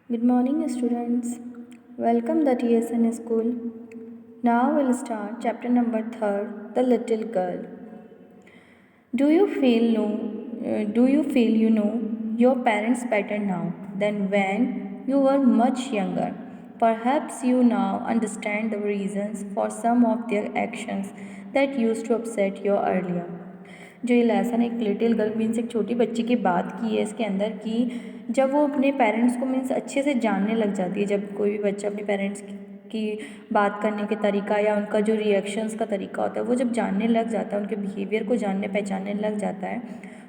Good morning, students. Welcome the TSN school. Now we'll start chapter number 3, The Little Girl. Do you feel you know your parents better now than when you were much younger? Perhaps you now understand the reasons for some of their actions that used to upset you earlier. जो ये lesson एक little girl means एक छोटी बच्ची की बात की है इसके अंदर कि जब वो अपने पेरेंट्स को मीन्स अच्छे से जानने लग जाती है, जब कोई भी बच्चा अपने पेरेंट्स की बात करने के तरीका या उनका जो रिएक्शंस का तरीका होता है वो जब जानने लग जाता है, उनके बिहेवियर को जानने पहचानने लग जाता है,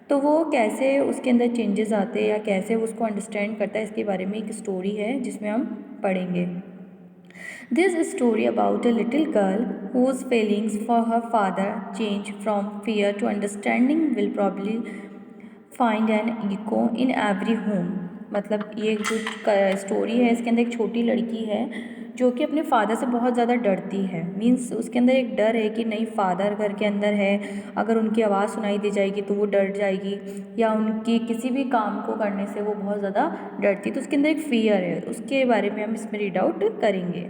तो वो कैसे उसके अंदर चेंजेस आते हैं या कैसे उसको अंडरस्टैंड करता है, इसके बारे में एक स्टोरी है जिसमें हम पढ़ेंगे. This is a story about a little girl whose feelings for her father change from fear to understanding will probably find an echo in every home. मतलब ये जो स्टोरी है इसके अंदर एक छोटी लड़की है जो कि अपने फादर से बहुत ज़्यादा डरती है. मीन्स उसके अंदर एक डर है कि नहीं, फादर घर के अंदर है, अगर उनकी आवाज़ सुनाई दी जाएगी तो वो डर जाएगी या उनकी किसी भी काम को करने से वो बहुत ज़्यादा डरती है. तो उसके अंदर एक फियर है, उसके बारे में हम इसमें रीड आउट करेंगे.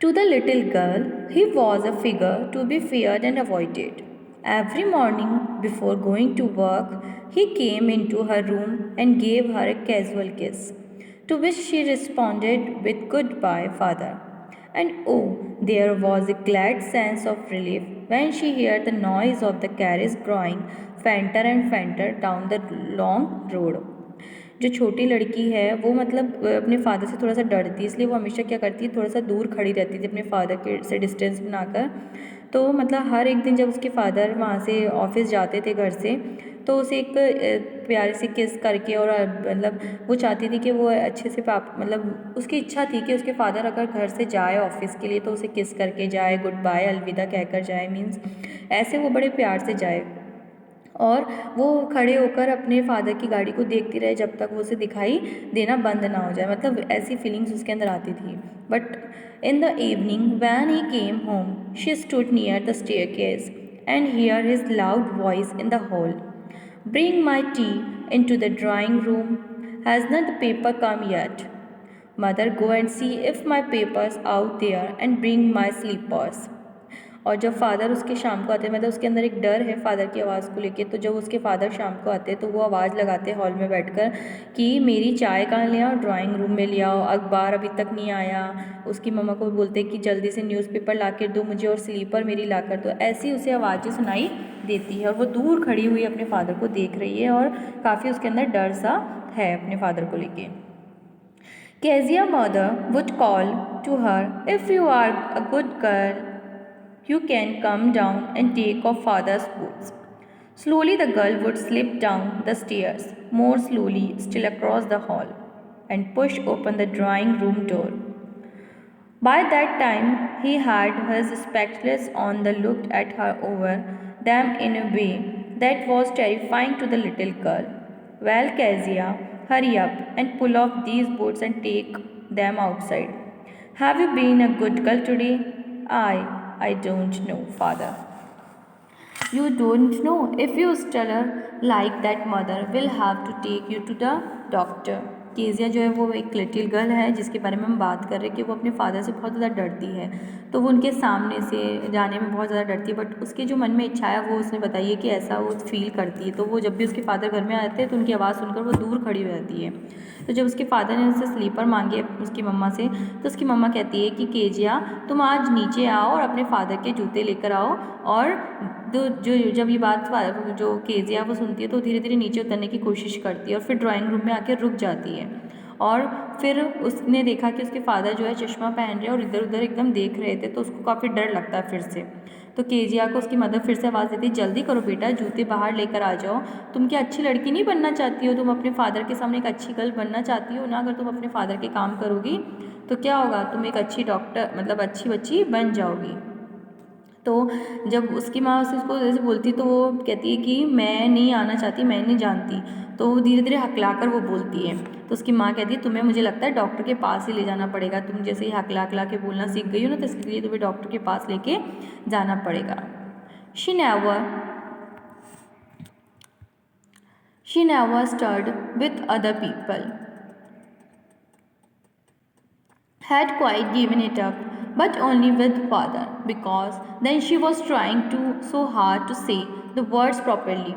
To the little girl, he was a figure to be feared and avoided. Every morning before going to work, he came into her room and gave her a casual kiss, to which she responded with "Goodbye, father." And oh, there was a glad sense of relief when she heard the noise of the carriage drawing fainter and fainter down the long road. जो छोटी लड़की है वो मतलब अपने father से थोड़ा सा डरती है, इसलिए वो हमेशा क्या करती है, थोड़ा सा दूर खड़ी रहती थी अपने फादर के से डिस्टेंस बनाकर. तो मतलब हर एक दिन जब उसके फादर वहाँ से ऑफिस जाते थे घर से, तो उसे एक प्यारे से किस करके और मतलब वो चाहती थी कि वो अच्छे से मतलब उसकी इच्छा थी कि उसके फादर अगर घर से जाए ऑफिस के लिए तो उसे किस करके जाए, गुड बाय अलविदा कहकर जाए. मीन्स ऐसे वो बड़े प्यार से जाए और वो खड़े होकर अपने फादर की गाड़ी को देखती रहे जब तक वो उसे दिखाई देना बंद ना हो जाए. मतलब ऐसी फीलिंग्स उसके अंदर आती थी. But in the evening when he came home she stood near the staircase and here his loud voice in the hall. Bring my tea into the drawing room. Has not the paper come yet? Mother, go and see if my paper's out there and bring my slippers. और जब father उसके शाम को आते हैं, मतलब उसके अंदर एक डर है फादर की आवाज़ को लेके, तो जब उसके फादर शाम को आते हैं तो वो आवाज़ लगाते हैं हॉल में बैठकर कि मेरी चाय कहाँ ले आओ, ड्राइंग रूम में ले आओ, अखबार अभी तक नहीं आया. उसकी मम्मा को बोलते हैं कि जल्दी से न्यूज़पेपर ला कर दो मुझे और स्लीपर मेरी ला कर दो. ऐसी उसे आवाज़ें सुनाई देती है और वो दूर खड़ी हुई अपने फादर को देख रही है और काफ़ी उसके अंदर डर सा है अपने फादर को लेके. Kezia mother would call to her, if you are a good girl, you can come down and take off father's boots. Slowly the girl would slip down the stairs, more slowly still across the hall, and push open the drawing room door. By that time he had his spectacles on and looked at her over them in a way that was terrifying to the little girl. Well, Kezia, hurry up and pull off these boots and take them outside. Have you been a good girl today? I don't know, father. You don't know? If you stutter like that, mother will have to take you to the doctor. Kezia जो है वो एक little girl है जिसके बारे में हम बात कर रहे हैं कि वो अपने फादर से बहुत ज़्यादा डरती है, तो वो उनके सामने से जाने में बहुत ज़्यादा डरती है. बट उसके जो मन में इच्छा है वो उसने बताई है कि ऐसा वो फील करती है. तो वो जब भी उसके फादर घर में आते हैं तो उनकी आवाज़ सुनकर वो दूर खड़ी हो जाती है. तो जब उसके फादर ने उससे स्लीपर मांगे उसकी मम्मा से, तो उसकी मम्मा कहती है कि केजिया तुम आज नीचे आओ और अपने फादर के जूते लेकर आओ. और तो जो जब ये बात जो केजिया वो सुनती है तो धीरे धीरे नीचे उतरने की कोशिश करती है और फिर ड्राइंग रूम में आकर रुक जाती है. और फिर उसने देखा कि उसके फादर जो है चश्मा पहन रहे और इधर उधर एकदम देख रहे थे, तो उसको काफ़ी डर लगता है फिर से. तो केजिया को उसकी मदर फिर से आवाज़ देती है, जल्दी करो बेटा, जूते बाहर लेकर आ जाओ. तुम क्या अच्छी लड़की नहीं बनना चाहती हो? तुम अपने फादर के सामने एक अच्छी गर्ल बनना चाहती हो ना? अगर तुम अपने फादर के काम करोगी तो क्या होगा, तुम एक अच्छी डॉक्टर मतलब अच्छी बच्ची बन जाओगी. तो जब उसकी माँ उसको जैसे बोलती तो वो कहती है कि मैं नहीं आना चाहती, मैं नहीं जानती. तो वो धीरे धीरे हकलाकर वो बोलती है. तो उसकी माँ कहती है तुम्हें मुझे लगता है डॉक्टर के पास ही ले जाना पड़ेगा, तुम जैसे ही हकला हकला के बोलना सीख गई हो ना, तो इसके लिए तुम्हें डॉक्टर के पास लेके जाना पड़ेगा. She never stirred with other people. had quite given it up, but only with father, because then she was trying to so hard to say the words properly.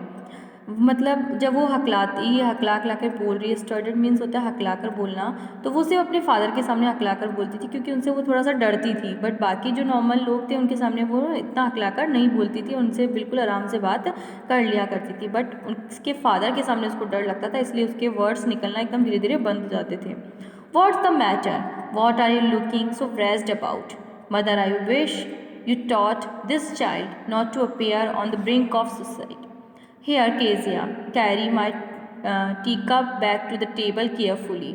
मतलब जब वो हकलाती हकला हकला कर बोल रही है, स्टर्टेड मीन्स होता है हकला कर बोलना, तो वो सिर्फ अपने फादर के सामने हकला कर बोलती थी क्योंकि उनसे वो थोड़ा सा डरती थी, बट बाकी जो नॉर्मल लोग थे उनके सामने वो इतना हकला कर नहीं बोलती थी, उनसे बिल्कुल आराम से बात कर लिया करती थी, बट उसके फादर के सामने उसको डर लगता था, इसलिए उसके वर्ड्स निकलना एकदम धीरे धीरे बंद हो जाते थे. What's the matter? What are you looking so pressed about? Mother, I wish you taught this child not to appear on the brink of suicide. Here, Kezia, carry my teacup back to the table carefully.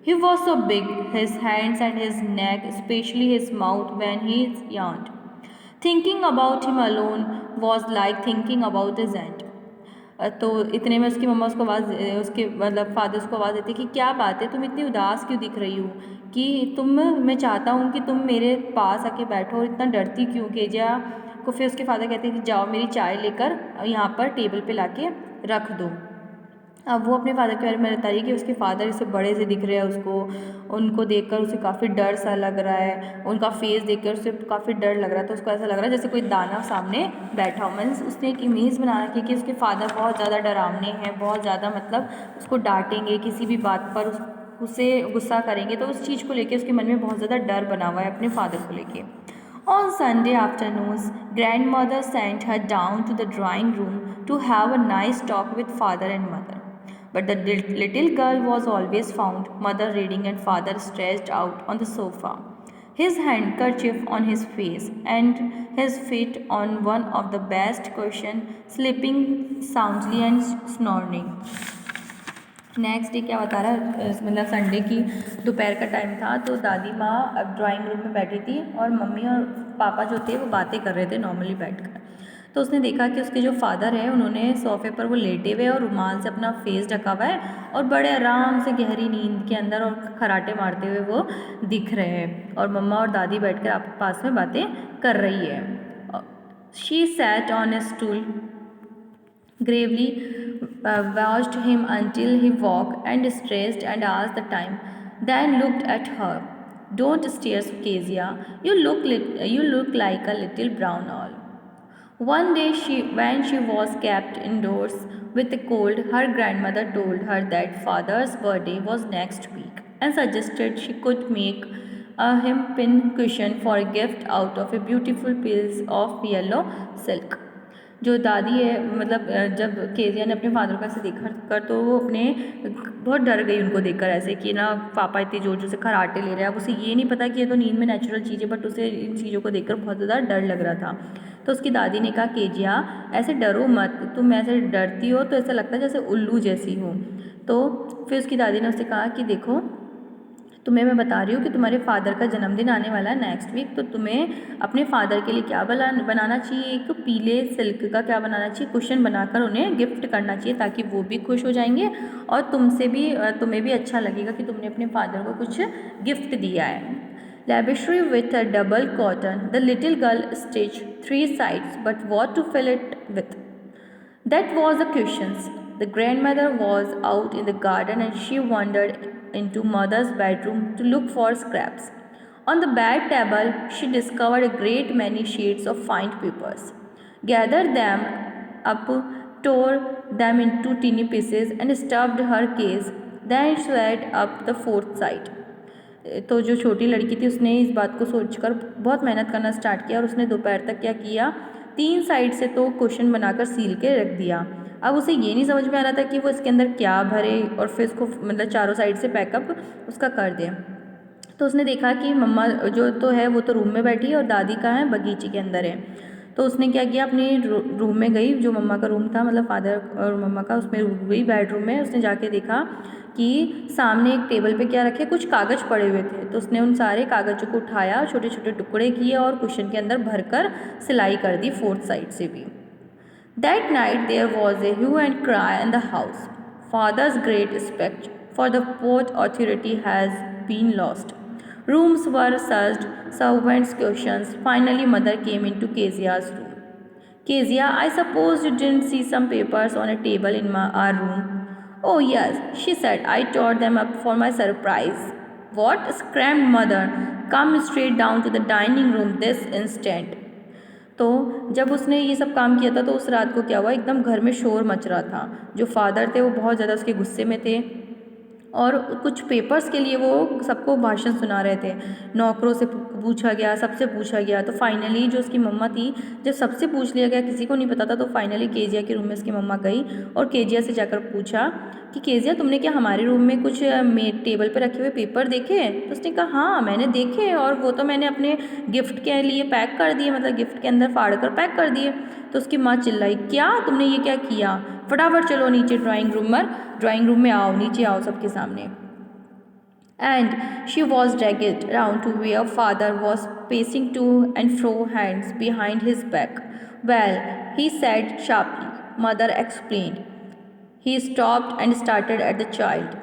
He was so big, his hands and his neck, especially his mouth when he yawned. Thinking about him alone was like thinking about his aunt. तो इतने में उसकी मम्मा उसको आवाज़ उसके मतलब father उसको आवाज़ देते कि क्या बात है, तुम इतनी उदास क्यों दिख रही हो, कि तुम मैं चाहता हूँ कि तुम मेरे पास आके बैठो और इतना डरती क्यों. केजिया को फिर उसके फादर कहते हैं कि जाओ मेरी चाय लेकर यहाँ पर टेबल पे लाके रख दो. अब वो अपने फादर के बारे में बता रही है कि उसके फादर इससे बड़े से दिख रहे हैं उसको, उनको देखकर उसे काफ़ी डर सा लग रहा है, उनका फेस देखकर उसे काफ़ी डर लग रहा है, तो उसको ऐसा लग रहा है जैसे कोई दानव सामने बैठा हो. मीन्स उसने एक इमेज बना रखी है कि उसके फादर बहुत ज़्यादा डरावने हैं, बहुत ज़्यादा मतलब उसको डांटेंगे, किसी भी बात पर उसे गुस्सा करेंगे, तो उस चीज़ को लेकर उसके मन में बहुत ज़्यादा डर बना हुआ है अपने फादर को लेके. On Sunday afternoons, grandmother sent her down to the drawing room to have a nice talk with father and mother. But the little girl was always found, mother reading and father stretched out on the sofa, his handkerchief on his face and his feet on one of the best cushions, sleeping soundly and snoring. Next day क्या बता रहा है, मतलब Sunday की दोपहर का time था, तो दादी माँ अब ड्राइंग रूम में बैठी थी और मम्मी और पापा जो थे वो बातें कर रहे थे नॉर्मली बैठकर. तो उसने देखा कि उसके जो फादर हैं उन्होंने सोफे पर वो लेटे हुए और रुमाल से अपना फेस ढका हुआ है और बड़े आराम से गहरी नींद के अंदर और खराटे मारते हुए वो दिख रहे हैं, और मम्मा और दादी बैठकर आप पास में बातें कर रही है. She sat on A stool gravely, watched him until he walked and stretched and asked the time, then looked at her. Don't stare, Kezia. You look like a little brown owl. One day, when she was kept indoors with a cold, her grandmother told her that father's birthday was next week and suggested she could make a hempen cushion for a gift out of a beautiful piece of yellow silk. जो दादी है मतलब जब Kezia ने अपने father को ऐसे देखा कर, तो वो अपने बहुत डर गई उनको देखकर, ऐसे कि ना पापा इतनी जोर जोर से खराटे ले रहे हैं. अब उसे ये नहीं पता कि ये तो नींद में नेचुरल चीज़ है, बट उसे इन चीज़ों को देखकर बहुत ज़्यादा डर लग रहा था. तो उसकी दादी ने कहा, केजिया ऐसे डरो मत, तुम ऐसे डरती हो तो ऐसा लगता है जैसे उल्लू जैसी हो. तो फिर उसकी दादी ने उससे कहा कि देखो तुम्हें मैं बता रही हूँ कि तुम्हारे फादर का जन्मदिन आने वाला है नेक्स्ट वीक, तो तुम्हें अपने फादर के लिए क्या बनाना चाहिए, एक पीले सिल्क का क्या बनाना चाहिए, कुशन बनाकर उन्हें गिफ्ट करना चाहिए, ताकि वो भी खुश हो जाएंगे और तुम्हें भी अच्छा लगेगा कि तुमने अपने फादर को कुछ गिफ्ट दिया है. Lavishly with a double cotton, the little girl stitched 3 sides, but what to fill it with? That was the cushions. The grandmother was out in the garden and she wandered into mother's bedroom to look for scraps. On the bed table, she discovered a great many sheets of fine papers, gathered them up, tore them into teeny pieces, and stuffed her case. Then sewed up the fourth side. तो जो छोटी लड़की थी उसने इस बात को सोचकर बहुत मेहनत करना स्टार्ट किया और उसने दोपहर तक क्या किया, 3 साइड से तो क्वेश्चन बनाकर सील के रख दिया. अब उसे ये नहीं समझ में आ रहा था कि वो इसके अंदर क्या भरे और फिर इसको मतलब चारों साइड से पैकअप उसका कर दे. तो उसने देखा कि मम्मा जो तो है वो तो रूम में बैठी है और दादी का है बगीचे के अंदर है. तो उसने क्या किया, अपने रूम में गई, जो मम्मा का रूम था मतलब फादर और मम्मा का, उसमें गई बेडरूम में. उसने जाके देखा कि सामने एक टेबल पे क्या रखे, कुछ कागज़ पड़े हुए थे. तो उसने उन सारे कागज़ों को उठाया, छोटे छोटे टुकड़े किए और कुशन के अंदर भरकर सिलाई कर दी 4th साइड से भी. That night there was a hue and cry in the house. Father's great respect for the port authority has been lost. Rooms were searched, servants questions. Finally, mother came into Kezia's room. Kezia, I suppose you didn't see some papers on a table in our room. Oh, yes, she said. I tore them up for my surprise. What? Screamed mother. Come straight down to the dining room this instant. तो जब उसने ये सब काम किया था तो उस रात को क्या हुआ, एकदम घर में शोर मच रहा था। जो फादर थे वो बहुत ज़्यादा उसके गुस्से में थे और कुछ पेपर्स के लिए वो सबको भाषण सुना रहे थे। नौकरों से पूछा गया, सबसे पूछा गया, तो फाइनली जो उसकी मम्मा थी, जब सबसे पूछ लिया गया, किसी को नहीं पता था, तो फाइनली केजिया के रूम में उसकी मम्मा गई और केजिया से जाकर पूछा कि केजिया तुमने क्या हमारे रूम में कुछ टेबल पर रखे हुए पेपर देखे? तो उसने कहा हाँ मैंने देखे और वो तो मैंने अपने गिफ्ट के लिए पैक कर दिए, मतलब गिफ्ट के अंदर फाड़ कर पैक कर दिए। तो उसकी माँ चिल्लाई, क्या तुमने ये क्या किया? फटाफट चलो नीचे ड्राइंग रूम में आओ, नीचे आओ सबके सामने। And she was dragged round to where father was pacing to and fro, hands behind his back. Well, he said sharply. Mother explained. He stopped and started at the child.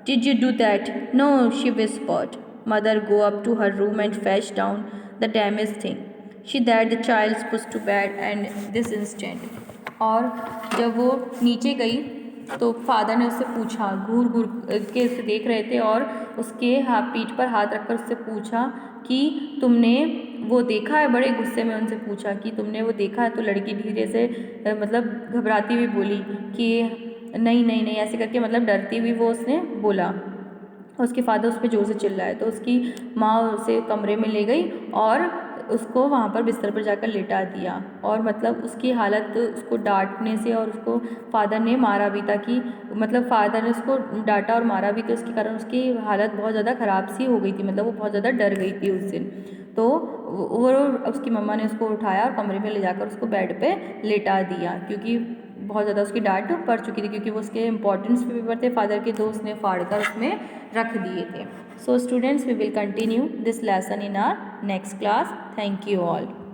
Did you do that? No, she whispered. Mother go up to her room and fetch down the damaged thing. She that the child's put to bed and this instant. और जब वो नीचे गई तो father ने उससे पूछा, घूर घूर के उसे देख रहे थे और उसके पीठ पर हाथ रखकर उससे पूछा कि तुमने वो देखा है? बड़े गुस्से में उनसे पूछा कि तुमने वो देखा है? तो लड़की धीरे से मतलब घबराती हुई बोली कि नहीं नहीं नहीं, ऐसे करके मतलब डरती हुई वो उसने बोला। उसके फादर उस पर ज़ोर से चिल्लाए तो उसकी माँ उसे कमरे में ले गई और उसको वहाँ पर बिस्तर पर जाकर लेटा दिया। और मतलब उसकी हालत, उसको डांटने से और उसको फादर ने मारा भी था कि मतलब फादर ने उसको डांटा और मारा भी, तो उसके कारण उसकी हालत बहुत ज़्यादा ख़राब सी हो गई थी, मतलब वो बहुत ज़्यादा डर गई थी उस दिन। तो वो उसकी मम्मा ने उसको उठाया और कमरे में ले जाकर उसको बेड पे लेटा दिया, क्योंकि बहुत ज़्यादा उसकी डांट पड़ चुकी थी, क्योंकि वो उसके इंपॉर्टेंस पेपर थे फादर के, तो उसने फाड़ कर उसमें रख दिए थे। So students, we will continue this lesson in our next class. Thank you all.